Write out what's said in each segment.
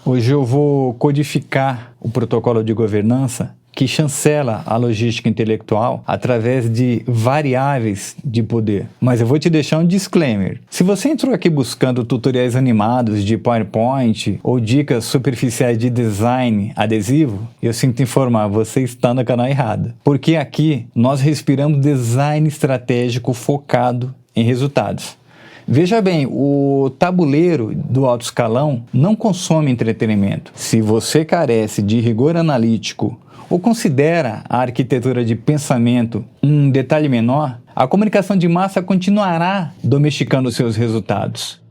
Hoje eu vou codificar o protocolo de governança que chancela a logística intelectual através de variáveis de poder. Mas eu vou te deixar um disclaimer. Se você entrou aqui buscando tutoriais animados de PowerPoint ou dicas superficiais de design adesivo, eu sinto informar, você está no canal errado. Porque aqui nós respiramos design estratégico focado em resultados. Veja bem, o tabuleiro do alto escalão não consome entretenimento. Se você carece de rigor analítico ou considera a arquitetura de pensamento um detalhe menor, a comunicação de massa continuará domesticando seus resultados.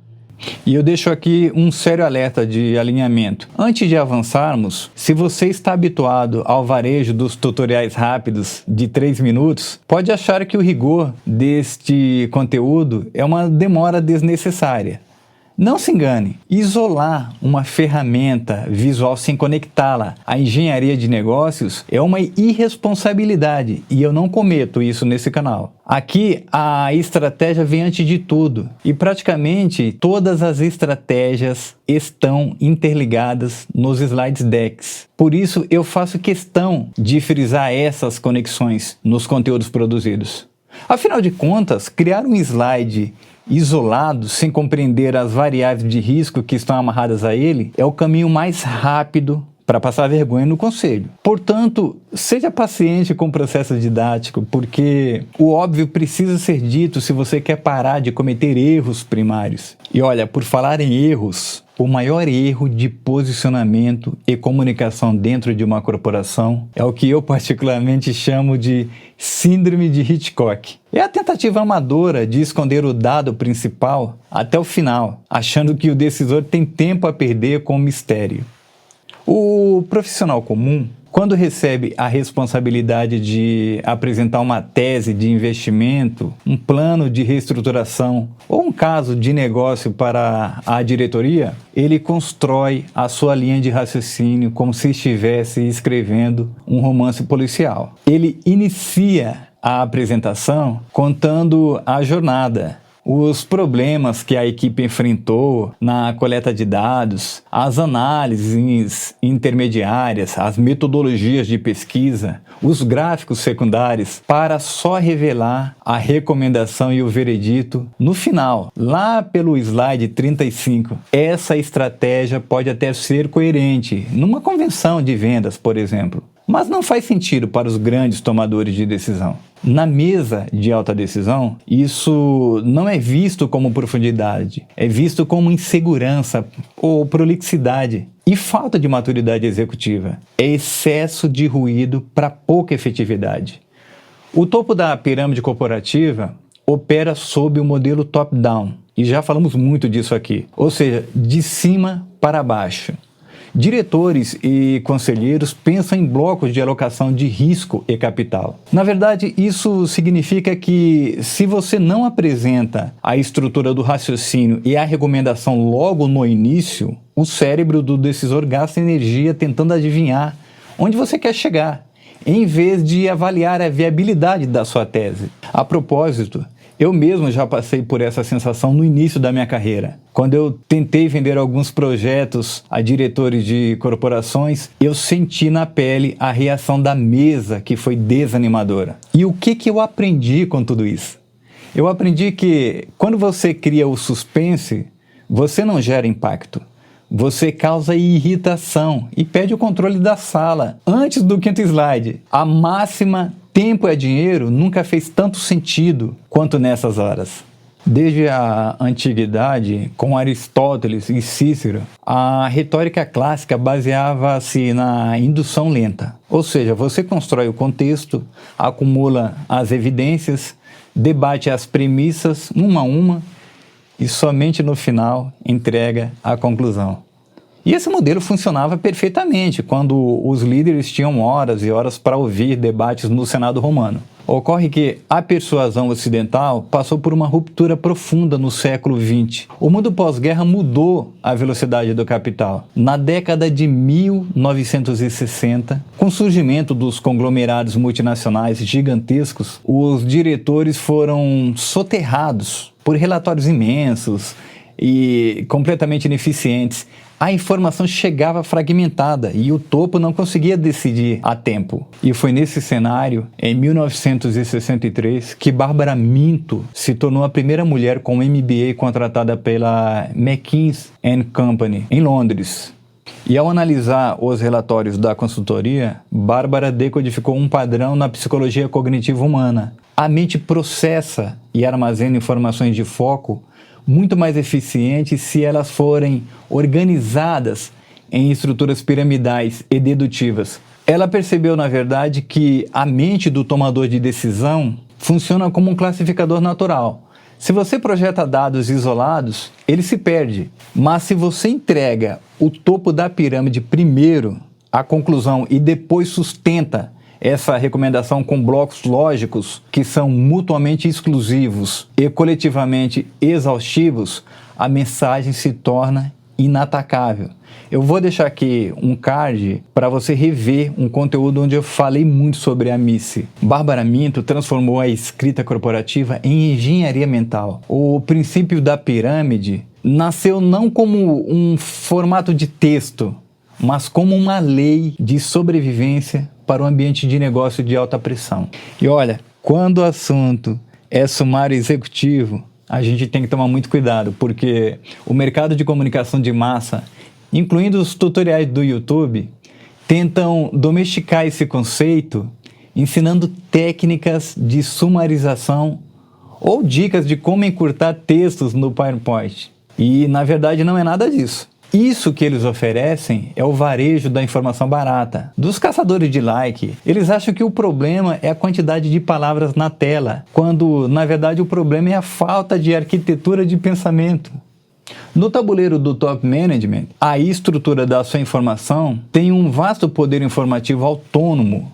E eu deixo aqui um sério alerta de alinhamento. Antes de avançarmos, se você está habituado ao varejo dos tutoriais rápidos de 3 minutos, pode achar que o rigor deste conteúdo é uma demora desnecessária. Não se engane, isolar uma ferramenta visual sem conectá-la à engenharia de negócios é uma irresponsabilidade e eu não cometo isso nesse canal. Aqui a estratégia vem antes de tudo e praticamente todas as estratégias estão interligadas nos slides decks. Por isso eu faço questão de frisar essas conexões nos conteúdos produzidos. Afinal de contas, criar um slide isolado, sem compreender as variáveis de risco que estão amarradas a ele, é o caminho mais rápido para passar vergonha no conselho. Portanto, seja paciente com o processo didático, porque o óbvio precisa ser dito se você quer parar de cometer erros primários. E olha, por falar em erros, o maior erro de posicionamento e comunicação dentro de uma corporação é o que eu particularmente chamo de síndrome de Hitchcock. É a tentativa amadora de esconder o dado principal até o final, achando que o decisor tem tempo a perder com o mistério. O profissional comum, quando recebe a responsabilidade de apresentar uma tese de investimento, um plano de reestruturação ou um caso de negócio para a diretoria, ele constrói a sua linha de raciocínio como se estivesse escrevendo um romance policial. Ele inicia a apresentação contando a jornada, os problemas que a equipe enfrentou na coleta de dados, as análises intermediárias, as metodologias de pesquisa, os gráficos secundários, para só revelar a recomendação e o veredito no final, lá pelo slide 35. Essa estratégia pode até ser coerente numa convenção de vendas, por exemplo, mas não faz sentido para os grandes tomadores de decisão. Na mesa de alta decisão, isso não é visto como profundidade, é visto como insegurança ou prolixidade e falta de maturidade executiva. É excesso de ruído para pouca efetividade. O topo da pirâmide corporativa opera sob o modelo top-down, e já falamos muito disso aqui, ou seja, de cima para baixo. Diretores e conselheiros pensam em blocos de alocação de risco e capital. Na verdade, isso significa que se você não apresenta a estrutura do raciocínio e a recomendação logo no início, o cérebro do decisor gasta energia tentando adivinhar onde você quer chegar, em vez de avaliar a viabilidade da sua tese. A propósito, eu mesmo já passei por essa sensação no início da minha carreira. Quando eu tentei vender alguns projetos a diretores de corporações, eu senti na pele a reação da mesa, que foi desanimadora. E o que eu aprendi com tudo isso? Eu aprendi que quando você cria o suspense, você não gera impacto. Você causa irritação e perde o controle da sala. Antes do 5º slide, a máxima tempo é dinheiro nunca fez tanto sentido quanto nessas horas. Desde a antiguidade, com Aristóteles e Cícero, a retórica clássica baseava-se na indução lenta. Ou seja, você constrói o contexto, acumula as evidências, debate as premissas uma a uma e somente no final entrega a conclusão. E esse modelo funcionava perfeitamente quando os líderes tinham horas e horas para ouvir debates no Senado romano. Ocorre que a persuasão ocidental passou por uma ruptura profunda no século XX. O mundo pós-guerra mudou a velocidade do capital. Na década de 1960, com o surgimento dos conglomerados multinacionais gigantescos, os diretores foram soterrados por relatórios imensos e completamente ineficientes, a informação chegava fragmentada e o topo não conseguia decidir a tempo. E foi nesse cenário, em 1963, que Barbara Minto se tornou a primeira mulher com MBA contratada pela McKinsey & Company, em Londres. E ao analisar os relatórios da consultoria, Bárbara decodificou um padrão na psicologia cognitiva humana. A mente processa e armazena informações de foco muito mais eficientes se elas forem organizadas em estruturas piramidais e dedutivas. Ela percebeu, na verdade, que a mente do tomador de decisão funciona como um classificador natural. Se você projeta dados isolados, ele se perde. Mas se você entrega o topo da pirâmide primeiro, a conclusão, e depois sustenta essa recomendação com blocos lógicos que são mutuamente exclusivos e coletivamente exaustivos, a mensagem se torna inatacável. Eu vou deixar aqui um card para você rever um conteúdo onde eu falei muito sobre a Missy. Bárbara Minto transformou a escrita corporativa em engenharia mental. O princípio da pirâmide nasceu não como um formato de texto, mas como uma lei de sobrevivência para o ambiente de negócio de alta pressão. E olha, quando o assunto é sumário executivo, a gente tem que tomar muito cuidado, porque o mercado de comunicação de massa, incluindo os tutoriais do YouTube, tentam domesticar esse conceito, ensinando técnicas de sumarização ou dicas de como encurtar textos no PowerPoint. E, na verdade, não é nada disso. Isso que eles oferecem é o varejo da informação barata. Dos caçadores de like, eles acham que o problema é a quantidade de palavras na tela, quando, na verdade, o problema é a falta de arquitetura de pensamento. No tabuleiro do top management, a estrutura da sua informação tem um vasto poder informativo autônomo.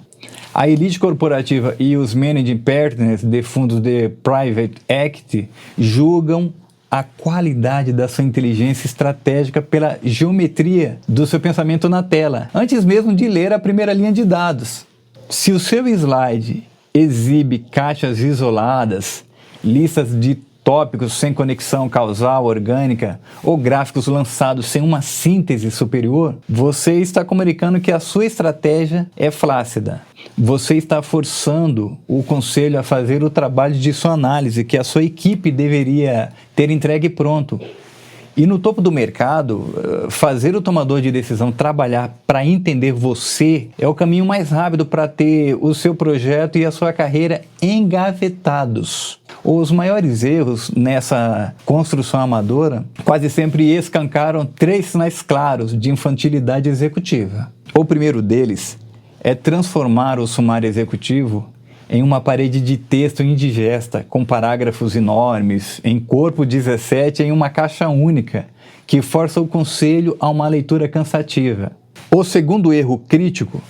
A elite corporativa e os managing partners de fundos de private equity julgam a qualidade da sua inteligência estratégica pela geometria do seu pensamento na tela, antes mesmo de ler a primeira linha de dados. Se o seu slide exibe caixas isoladas, listas de tópicos sem conexão causal orgânica ou gráficos lançados sem uma síntese superior, você está comunicando que a sua estratégia é flácida. Você está forçando o conselho a fazer o trabalho de sua análise que a sua equipe deveria ter entregue pronto. E no topo do mercado, fazer o tomador de decisão trabalhar para entender você é o caminho mais rápido para ter o seu projeto e a sua carreira engavetados. Os maiores erros nessa construção amadora quase sempre escancaram 3 sinais claros de infantilidade executiva. O primeiro deles é transformar o sumário executivo em uma parede de texto indigesta, com parágrafos enormes, em corpo 17 em uma caixa única, que força o conselho a uma leitura cansativa. O segundo erro crítico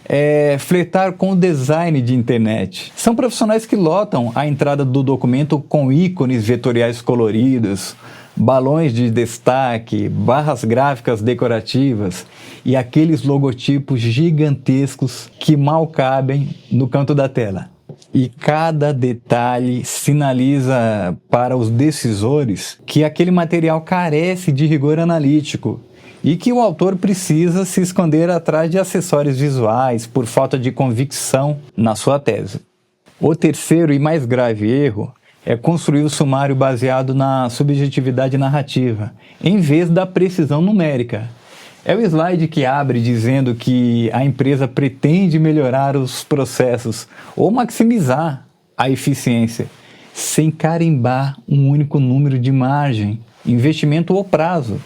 é flertar com o design de internet. São profissionais que lotam a entrada do documento com ícones vetoriais coloridos, balões de destaque, barras gráficas decorativas e aqueles logotipos gigantescos que mal cabem no canto da tela. E cada detalhe sinaliza para os decisores que aquele material carece de rigor analítico e que o autor precisa se esconder atrás de acessórios visuais por falta de convicção na sua tese. O terceiro e mais grave erro é construir o sumário baseado na subjetividade narrativa, em vez da precisão numérica. É o slide que abre dizendo que a empresa pretende melhorar os processos ou maximizar a eficiência, sem carimbar um único número de margem, investimento ou prazo.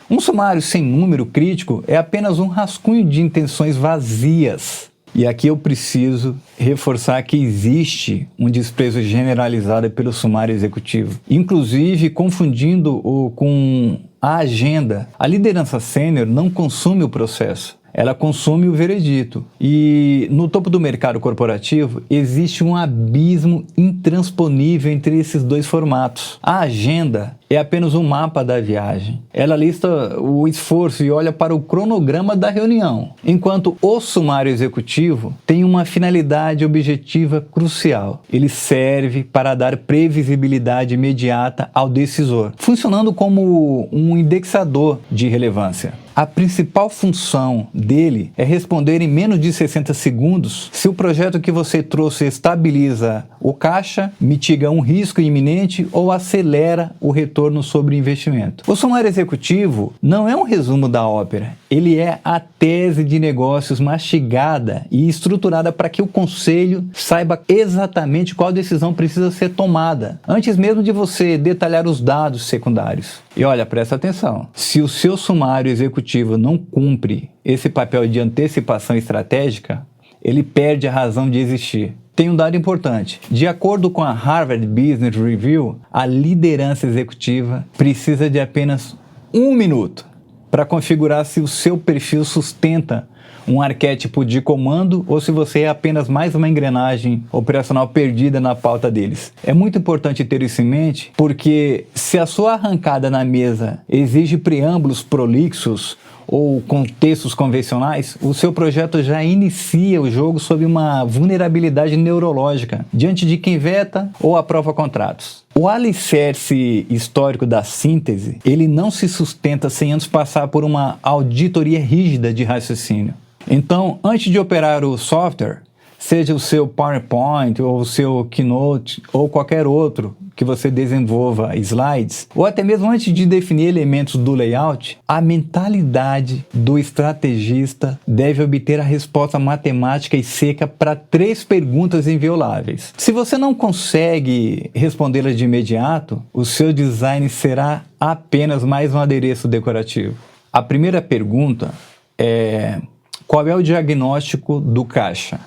Um sumário sem número crítico é apenas um rascunho de intenções vazias. E aqui eu preciso reforçar que existe um desprezo generalizado pelo sumário executivo, inclusive confundindo-o com a agenda. A liderança sênior não consome o processo, ela consome o veredito. E no topo do mercado corporativo existe um abismo intransponível entre esses dois formatos. A agenda é é apenas um mapa da viagem. Ela lista o esforço e olha para o cronograma da reunião, enquanto o sumário executivo tem uma finalidade objetiva crucial. Ele serve para dar previsibilidade imediata ao decisor, funcionando como um indexador de relevância. A principal função dele é responder em menos de 60 segundos se o projeto que você trouxe estabiliza o caixa, mitiga um risco iminente ou acelera o retorno sobre o investimento. O sumário executivo não é um resumo da ópera, ele é a tese de negócios mastigada e estruturada para que o conselho saiba exatamente qual decisão precisa ser tomada, antes mesmo de você detalhar os dados secundários. E olha, presta atenção, se o seu sumário executivo não cumpre esse papel de antecipação estratégica, ele perde a razão de existir. Tem um dado importante. De acordo com a Harvard Business Review, a liderança executiva precisa de apenas 1 minuto para configurar se o seu perfil sustenta um arquétipo de comando ou se você é apenas mais uma engrenagem operacional perdida na pauta deles. É muito importante ter isso em mente, porque se a sua arrancada na mesa exige preâmbulos prolixos ou contextos convencionais, o seu projeto já inicia o jogo sob uma vulnerabilidade neurológica diante de quem veta ou aprova contratos. O alicerce histórico da síntese, ele não se sustenta sem antes passar por uma auditoria rígida de raciocínio. Então, antes de operar o software, seja o seu PowerPoint ou o seu Keynote ou qualquer outro que você desenvolva slides, ou até mesmo antes de definir elementos do layout, a mentalidade do estrategista deve obter a resposta matemática e seca para 3 perguntas invioláveis. Se você não consegue respondê-las de imediato, o seu design será apenas mais um adereço decorativo. A primeira pergunta é: qual é o diagnóstico do caixa?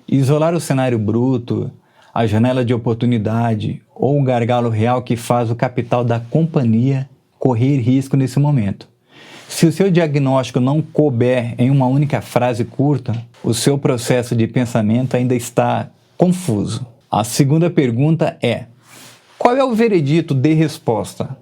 Isolar o cenário bruto, a janela de oportunidade ou o gargalo real que faz o capital da companhia correr risco nesse momento. Se o seu diagnóstico não couber em uma única frase curta, o seu processo de pensamento ainda está confuso. A segunda pergunta é: qual é o veredito de resposta?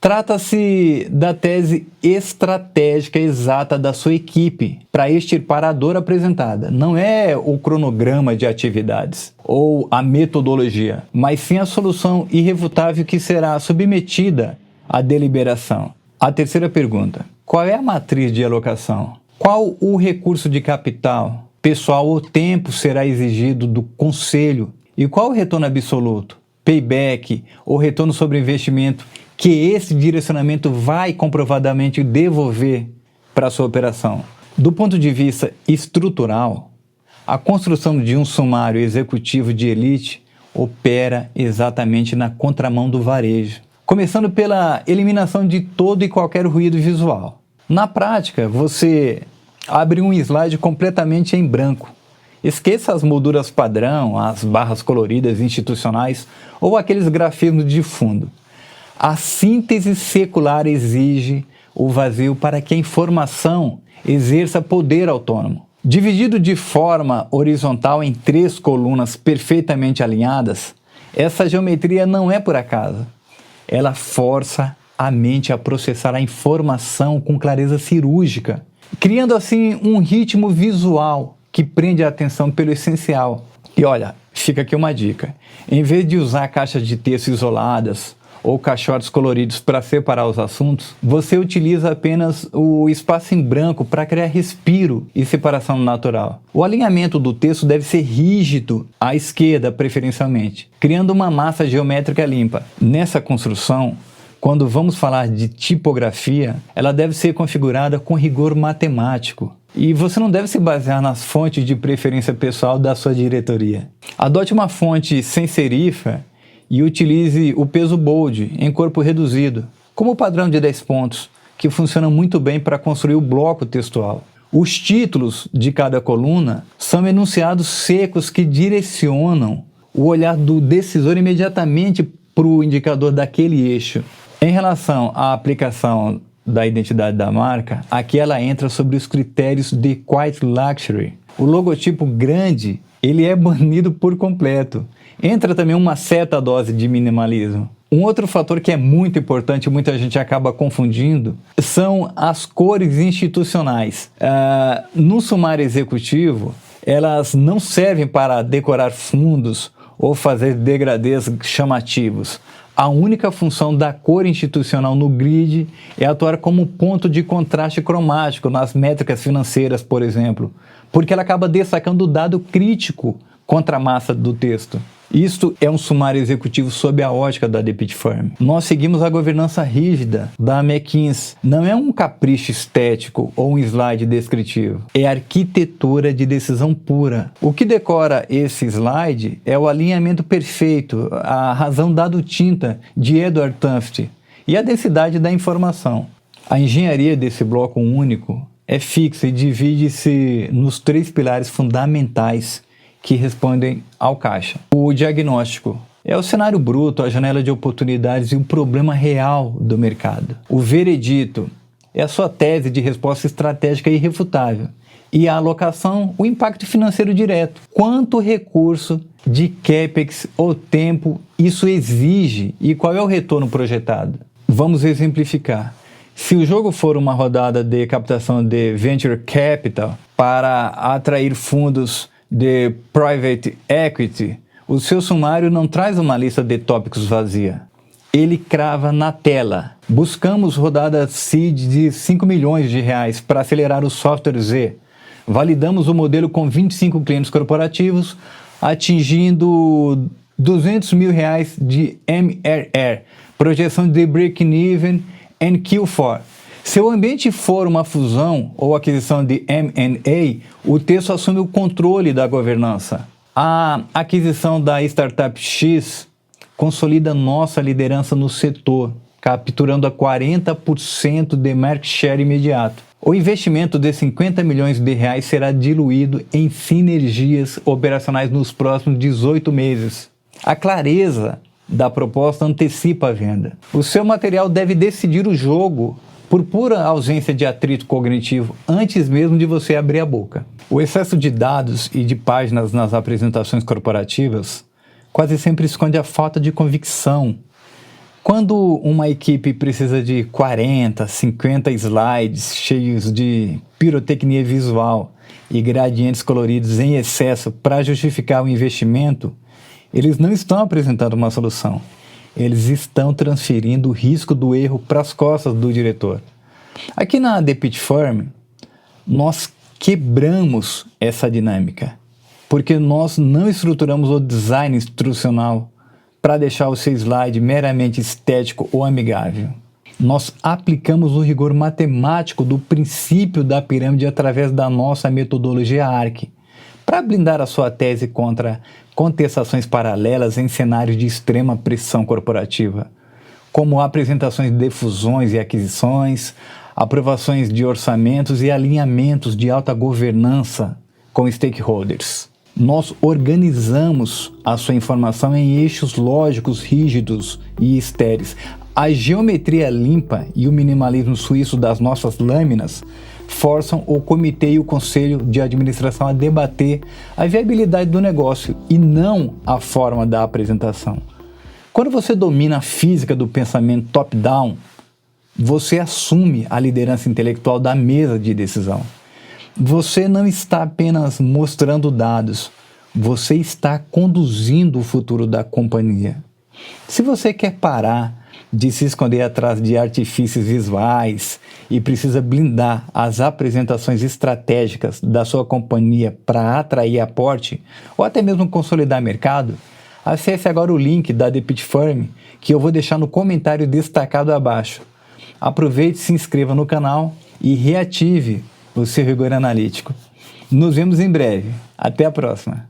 Trata-se da tese estratégica exata da sua equipe para extirpar a dor apresentada. Não é o cronograma de atividades ou a metodologia, mas sim a solução irrefutável que será submetida à deliberação. A terceira pergunta: qual é a matriz de alocação? Qual o recurso de capital, pessoal ou tempo será exigido do conselho? E qual o retorno absoluto, payback ou retorno sobre investimento que esse direcionamento vai comprovadamente devolver para a sua operação? Do ponto de vista estrutural, a construção de um sumário executivo de elite opera exatamente na contramão do varejo, começando pela eliminação de todo e qualquer ruído visual. Na prática, você abre um slide completamente em branco. Esqueça as molduras padrão, as barras coloridas institucionais ou aqueles grafismos de fundo. A síntese secular exige o vazio para que a informação exerça poder autônomo. Dividido de forma horizontal em 3 colunas perfeitamente alinhadas, essa geometria não é por acaso. Ela força a mente a processar a informação com clareza cirúrgica, criando assim um ritmo visual que prende a atenção pelo essencial. E olha, fica aqui uma dica: em vez de usar caixas de texto isoladas ou caixotes coloridos para separar os assuntos, você utiliza apenas o espaço em branco para criar respiro e separação natural. O alinhamento do texto deve ser rígido à esquerda, preferencialmente, criando uma massa geométrica limpa. Nessa construção, quando vamos falar de tipografia, ela deve ser configurada com rigor matemático. E você não deve se basear nas fontes de preferência pessoal da sua diretoria. Adote uma fonte sem serifa e utilize o peso bold em corpo reduzido, como padrão de 10 pontos, que funciona muito bem para construir o bloco textual. Os títulos de cada coluna são enunciados secos que direcionam o olhar do decisor imediatamente para o indicador daquele eixo. Em relação à aplicação da identidade da marca, aqui ela entra sobre os critérios de Quiet Luxury. O logotipo grande, ele é banido por completo. Entra também uma certa dose de minimalismo. Um outro fator que é muito importante e muita gente acaba confundindo são as cores institucionais. No sumário executivo, elas não servem para decorar fundos ou fazer degradês chamativos. A única função da cor institucional no grid é atuar como ponto de contraste cromático nas métricas financeiras, por exemplo, porque ela acaba destacando o dado crítico contra a massa do texto. Isto é um sumário executivo sob a ótica da The Pitt Firm. Nós seguimos a governança rígida da McKinsey. Não é um capricho estético ou um slide descritivo. É arquitetura de decisão pura. O que decora esse slide é o alinhamento perfeito, a razão dado tinta de Edward Tufte e a densidade da informação. A engenharia desse bloco único é fixa e divide-se nos 3 pilares fundamentais que respondem ao caixa. O diagnóstico é o cenário bruto, a janela de oportunidades e o problema real do mercado. O veredito é a sua tese de resposta estratégica irrefutável. E a alocação, o impacto financeiro direto. Quanto recurso de CAPEX ou tempo isso exige e qual é o retorno projetado? Vamos exemplificar. Se o jogo for uma rodada de captação de Venture Capital para atrair fundos de Private Equity, o seu sumário não traz uma lista de tópicos vazia. Ele crava na tela. Buscamos rodada seed de 5 milhões de reais para acelerar o software Z. Validamos o modelo com 25 clientes corporativos, atingindo 200 mil reais de MRR, projeção de break-even em Q4. Se o ambiente for uma fusão ou aquisição de M&A, o texto assume o controle da governança. A aquisição da Startup X consolida nossa liderança no setor, capturando a 40% de market share imediato. O investimento de 50 milhões de reais será diluído em sinergias operacionais nos próximos 18 meses. A clareza da proposta antecipa a venda. O seu material deve decidir o jogo por pura ausência de atrito cognitivo, antes mesmo de você abrir a boca. O excesso de dados e de páginas nas apresentações corporativas quase sempre esconde a falta de convicção. Quando uma equipe precisa de 40, 50 slides cheios de pirotecnia visual e gradientes coloridos em excesso para justificar o investimento, eles não estão apresentando uma solução. Eles estão transferindo o risco do erro para as costas do diretor. Aqui na The Pitt Firm, nós quebramos essa dinâmica, porque nós não estruturamos o design instrucional para deixar o seu slide meramente estético ou amigável. Nós aplicamos o rigor matemático do princípio da pirâmide através da nossa metodologia ARC, para blindar a sua tese contra contestações paralelas em cenários de extrema pressão corporativa, como apresentações de fusões e aquisições, aprovações de orçamentos e alinhamentos de alta governança com stakeholders. Nós organizamos a sua informação em eixos lógicos rígidos e estéreis. A geometria limpa e o minimalismo suíço das nossas lâminas forçam o comitê e o conselho de administração a debater a viabilidade do negócio e não a forma da apresentação. Quando você domina a física do pensamento top-down, você assume a liderança intelectual da mesa de decisão. Você não está apenas mostrando dados, você está conduzindo o futuro da companhia. Se você quer parar de se esconder atrás de artifícios visuais e precisa blindar as apresentações estratégicas da sua companhia para atrair aporte ou até mesmo consolidar mercado, acesse agora o link da The Pitt Firm que eu vou deixar no comentário destacado abaixo. Aproveite, se inscreva no canal e reative o seu rigor analítico. Nos vemos em breve. Até a próxima!